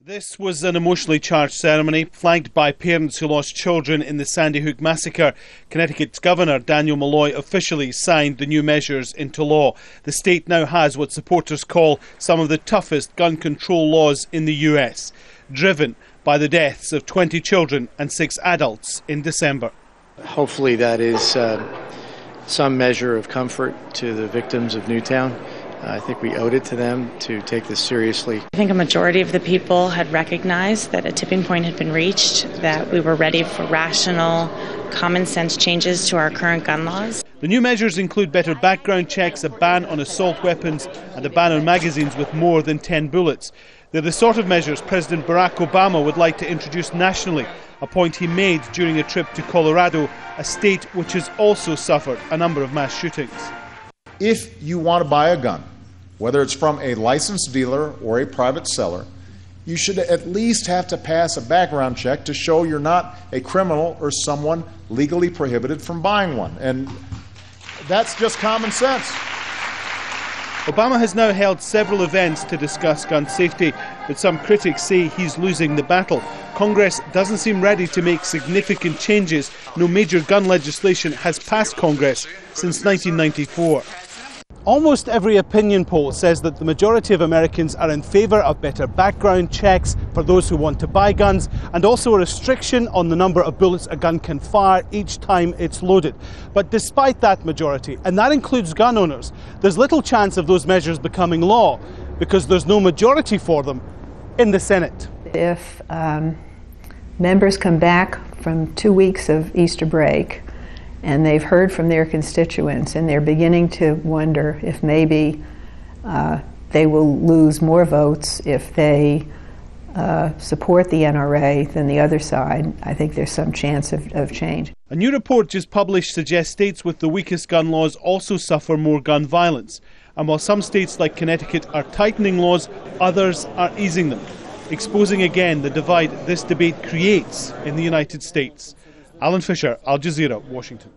This was an emotionally charged ceremony, flanked by parents who lost children in the Sandy Hook massacre. Connecticut's Governor Daniel Malloy officially signed the new measures into law. The state now has what supporters call some of the toughest gun control laws in the US, driven by the deaths of 20 children and 6 adults in December. Hopefully that is some measure of comfort to the victims of Newtown. I think we owed it to them to take this seriously. I think a majority of the people had recognized that a tipping point had been reached, that we were ready for rational, common sense changes to our current gun laws. The new measures include better background checks, a ban on assault weapons and a ban on magazines with more than 10 bullets. They're the sort of measures President Barack Obama would like to introduce nationally, a point he made during a trip to Colorado, a state which has also suffered a number of mass shootings. If you want to buy a gun, whether it's from a licensed dealer or a private seller, you should at least have to pass a background check to show you're not a criminal or someone legally prohibited from buying one. And that's just common sense. Obama has now held several events to discuss gun safety, but some critics say he's losing the battle. Congress doesn't seem ready to make significant changes. No major gun legislation has passed Congress since 1994. Almost every opinion poll says that the majority of Americans are in favour of better background checks for those who want to buy guns, and also a restriction on the number of bullets a gun can fire each time it's loaded. But despite that majority, and that includes gun owners, there's little chance of those measures becoming law because there's no majority for them in the Senate. If members come back from 2 weeks of Easter break and they've heard from their constituents and they're beginning to wonder if maybe they will lose more votes if they support the NRA than the other side, I think there's some chance of change. A new report just published suggests states with the weakest gun laws also suffer more gun violence. And while some states like Connecticut are tightening laws, others are easing them, exposing again the divide this debate creates in the United States. Alan Fisher, Al Jazeera, Washington.